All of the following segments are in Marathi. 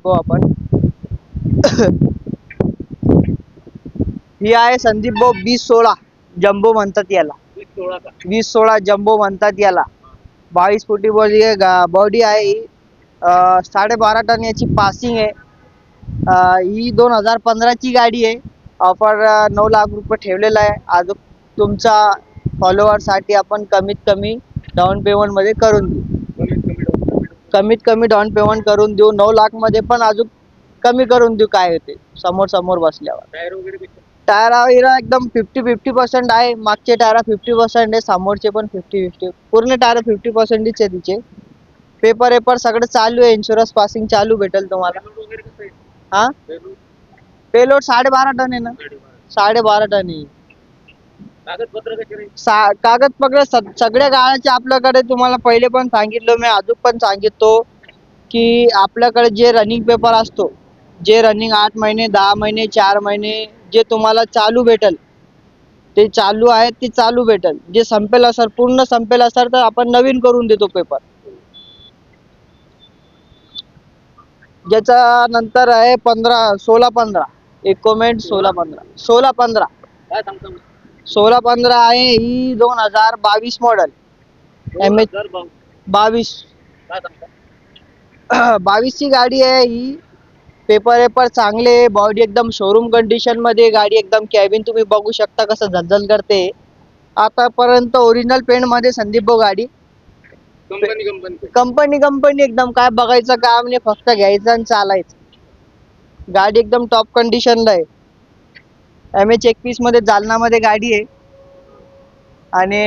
दाखवू आपण. ही आहे संदीप भाऊ 2016 जम्बो म्हणतात याला. 2016 जम्बो म्हणतात याला. 22 फुटी बॉडी आहे ही. 12.5 टन याची पासिंग आहे. ही 2015 ची गाडी आहे. ऑफर 9 लाख रुपये ठेवलेला आहे. अजून तुमचा फॉलोअर साठी आपण कमीत कमी डाऊन पेमेंट मध्ये करून देऊ. कमीत कमी डाऊन पेमेंट करून देऊ. 9 लाख मध्ये पण अजून कमी करून देऊ. काय होते समोर बसल्यावर. टायर वगैरे एकदम 50% आहे. मागचे टायर 50% आहे. समोरचे पण 50-50. पूर्ण टायर 50% आहे तिचे. पेपर सगळं चालू आहे. इन्शुरन्स पासिंग चालू भेटेल तुम्हाला. हा पेलोड 12.5 टन आहे ना. 12.5 टन आहे. कागदपत्र सगळ्या गाड्याचे आपल्याकडे तुम्हाला पहिले पण सांगितलं मी, अजून पण सांगिततो की आपल्याकडे जे रनिंग पेपर असतो, जे रनिंग 8 महिने 10 महिने 4 महिने जे तुम्हाला चालू भेटल ते चालू आहे. ते चालू भेटल. जे संपेल असेल पूर्ण संपेल असेल तर आपण नवीन करून देतो पेपर. ज्याच्या नंतर आहे 16-15 इकोमेंट 16-15 16-15 आहे. ही 2022 मॉडेल. MH 22 ची गाडी आहे ही. पेपर चांगले. बॉडी एकदम शोरूम कंडिशन मध्ये. गाडी एकदम कॅबिन तुम्ही बघू शकता कसं झलझल करते. आतापर्यंत ओरिजिनल पेंट मध्ये संदीप भाऊ गाडी. कंपनी एकदम काय बघायचं काम नाही. फक्त घ्यायचं आणि चालायचं. गाडी एकदम टॉप कंडिशनला आहे. MH 21 मध्ये जालना मध्ये गाडी आहे. आणि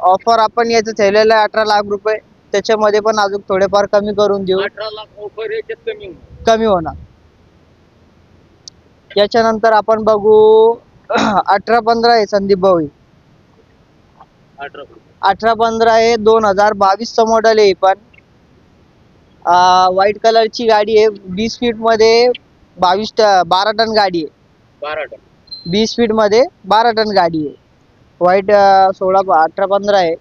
ऑफर आपण याचं ठेवलेलं आहे 18 लाख रुपये. त्याच्यामध्ये पण अजून थोडेफार कमी करून देऊ. 18 लाख ऑफर याच्यात कमी होणार. याच्यानंतर आपण बघू 18-15 आहे संदीप भाऊ. 18-15 आहे. 2022 चं मॉडेल आहे. पण व्हाईट कलरची गाडी आहे. 20 फीट मध्ये 12 टन गाडी आहे. 20 फीट मध्ये 12 टन गाडी आहे. व्हाईट 18-15 आहे.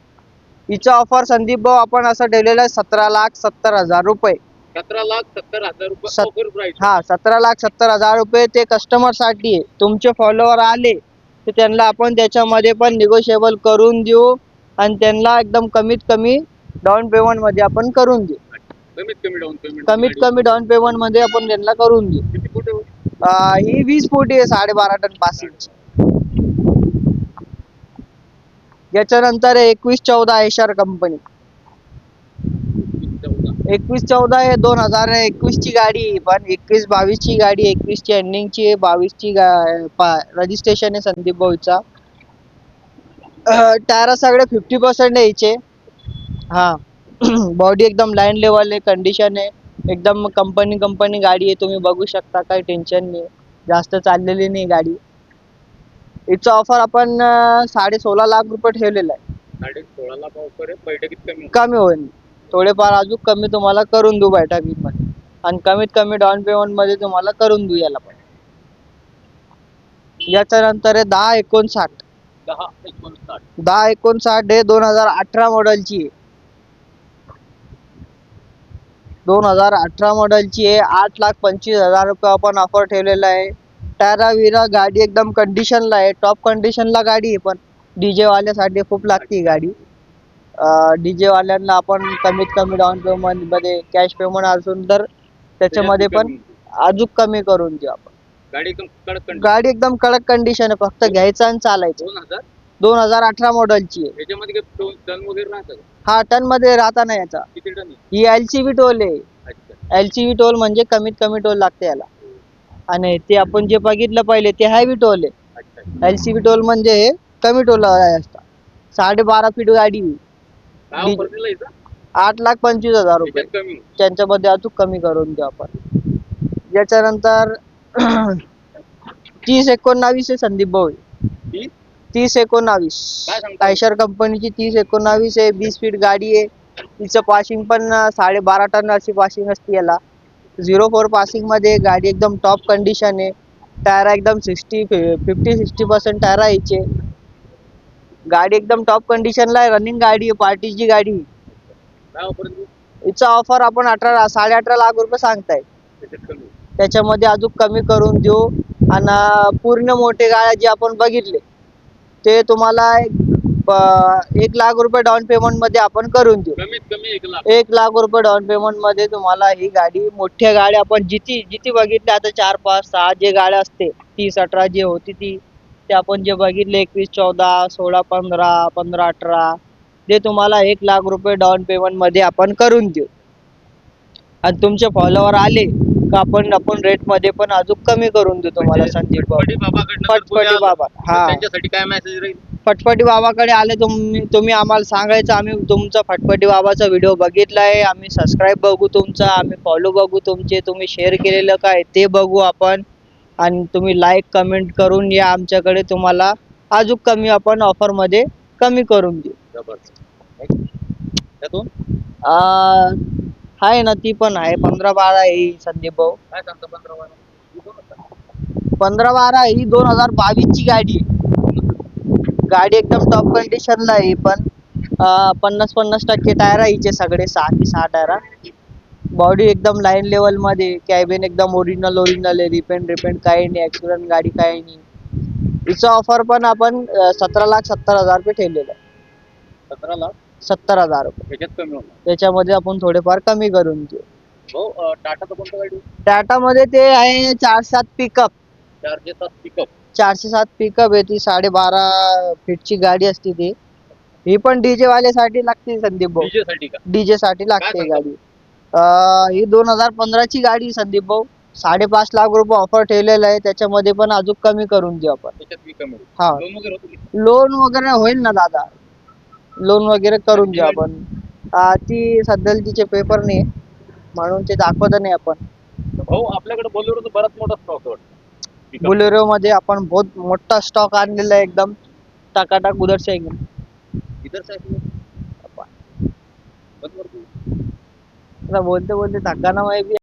हिचा ऑफर संदीप भाऊ आपण असं ठेवलेलं आहे 17,70,000 रुपये. 17,70,000 रुपये. हा 17,70,000 रुपये. ते कस्टमर साठी आहे. तुमचे फॉलोअर आले तर त्यांना आपण त्याच्यामध्ये पण निगोशिएबल करून देऊ आणि त्यांना एकदम कमीत कमी डाऊन पेमेंट मध्ये आपण करून देऊ. कमीत कमी डाऊन पेमेंट मध्ये आपण त्यांना करून देऊ. ही 20 फुटी आहे. 12.5 टन पासिंगची. याच्यानंतर 21-14 एशर कंपनी. 21-14 आहे. 2021 ची गाडी. पण 21-22 ची गाडी. 21 ची एंडिंग ची आहे. 22 ची रजिस्ट्रेशन आहे संदीप भाऊचा. टायर सगळे 50% आहे हिचे. हा बॉडी एकदम लाईन लेवल आहे. कंडिशन आहे एकदम कंपनी गाडी आहे. तुम्ही बघू शकता. काही टेन्शन नाही. जास्त चाललेली नाही गाडी. हिचा ऑफर आपण 16.5 लाख रुपये ठेवलेला आहे. 16.5 लाख ऑफर आहे. बैठकीत कमी होईल. थोडेफार अजून कमी तुम्हाला करून देऊ बैठकीत मध्ये. आणि कमीत कमी डाऊन पेमेंट मध्ये तुम्हाला करून देऊ याला पण. याच्यानंतर आहे 10-59. 10-59 आहे. 2018 मॉडेलची आहे. 2018 मॉडेलची आहे. 8,25,000 रुपये आपण ऑफर ठेवलेला आहे. टायरा विरा गाडी एकदम कंडिशनला आहे. टॉप कंडिशनला गाडी आहे. पण डीजे वाल्यासाठी खूप लागते ही गाडी. डीजे वाल्यांना आपण कमीत कमी डाऊन पेमेंट मध्ये कॅश पेमेंट असून तर त्याच्यामध्ये पण अजून कमी करून देऊ आपण. गाडी एकदम कडक कंडिशन आहे. फक्त घ्यायचं आणि चालायचं. 2018 मॉडेलची आहे. याच्यामध्ये टन वगैरे राहतात. हा टन मध्ये राहता नाही याचा. किती टन? ही LCV टोल आहे. LCV टोल म्हणजे कमीत कमी टोल लागते याला. आणि ते आपण जे बघितलं पहिले ते हेवी टोल आहे. LCV टोल म्हणजे कमी टोल असतात. 12.5 फीट गाडी. 8,25,000 रुपये. त्यांच्यामध्ये अजून कमी करून देऊ आपण. याच्यानंतर 30-19 आहे संदीप भाऊ. 30-19 आयशर कंपनीची 30-19 आहे. 20 फीट गाडी आहे. तिचं पासिंग पण 12.5 टन अशी पासिंग असते याला. 04 पासिंग मध्ये गाडी एकदम टॉप कंडिशन आहे. टायर एकदम 50-60% टायर आहे हिचे. गाडी एकदम टॉप कंडिशनला आहे. रनिंग गाडी आहे. पार्टीची गाडी. हिचा ऑफर आपण 18-18.5 लाख रुपये सांगताय. त्याच्यात कमी होईल. त्याच्यामध्ये अजून कमी करून देऊ. आणि पूर्ण मोठे गाड्या जे आपण बघितले ते तुम्हाला 1 लाख रुपये डाऊन पेमेंट मध्ये आपण करून देऊ. कमीत कमी 1 लाख. 1 लाख रुपये डाऊन पेमेंट मध्ये तुम्हाला ही गाडी, मोठ्या गाड्या आपण जिती जिती बघितली आता 4 5 6 जे गाड्या असते 30 18 जे होती ती, ते आपण जे बघितले 21 14 16 15 15 18 ते तुम्हाला 1 लाख रुपये डाऊन पेमेंट मध्ये आपण करून देऊ. आणि तुमचे फॉलोवर आले का आपण रेट मध्ये पण अजून कमी करून देऊ तुम्हाला संदीप भाऊ. फटफटी बाबाकडनं जर कोणी फटफटी आलं, बाबा, तर हा. त्यांच्यासाठी काय मेसेज राहील? फटफटी बाबाकडे आले तुम्ही आम्हाला सांगायचं, आम्ही तुमचा फटफटी बाबाचा व्हिडिओ बघितलाय, आम्ही सबस्क्राईब बघू तुमचा, आम्ही फॉलो बघू तुमचे, तुम्ही शेअर केलेलं काय ते बघू आपण. आणि तुम्ही लाईक कमेंट करून या आमच्याकडे, तुम्हाला अजून कमी आपण ऑफर मध्ये कमी करून देऊ. जबरदस्त. त्यातून आहे ना, ती पण आहे 15 12 आहे संदीप भाऊ. काय सांगता 15 15 12 ही 2022 ची गाडी आहे. गाडी एकदम टॉप कंडिशनला आहे. पण 50% टायर आहे हिचे सगळे, 6 की 6 टायर. बॉडी एकदम लाईन लेवल मध्ये, कॅबिन एकदम ओरिजिनल आहे, रिपेंट काही नाही, ऍक्सिडेंट गाडी काही नाही. हिचा ऑफर पण आपण 17,70,000 रुपये ठेवलेला आहे. 17 लाख 70,000 रुपये. त्याच्यात कमी होणार. त्याच्यामध्ये आपण थोडेफार कमी करून देऊ. भाऊ टाटाचं कोणतं गाडी? टाटा मध्ये ते आहे 407 पिकअप. 407 पिकअप. 407 पिकअप आहे ती, 12.5 फीटची गाडी असते ती. ही पण डीजे वाल्यासाठी लागते संदीप भाऊ. डीजे साठी का? डीजे साठी लागते काय गाडी. ही 2015 ची गाडी संदीप भाऊ. 5.5 लाख रुपये ऑफर ठेवलेला आहे, त्याच्यामध्ये पण अजून कमी करून देऊ आपण. त्याच्यात बी कमी होईल. हा, लोन वगैरे होतं की? लोन वगैरे होईल ना दादा, लोन वगैरे करून देऊ आपण. ती सध्या तिचे पेपर नाही म्हणून ते दाखवत नाही आपण. भाऊ आपल्याकडे बोलेरोचा बराच मोठा स्टॉक आहे. बोलेरो मध्ये आपण बहुत मोठा स्टॉक आणलेला आहे, एकदम टाकाटाक उधर से एकदम. इधर साइड बोलते बोलते थका ना मैं भी.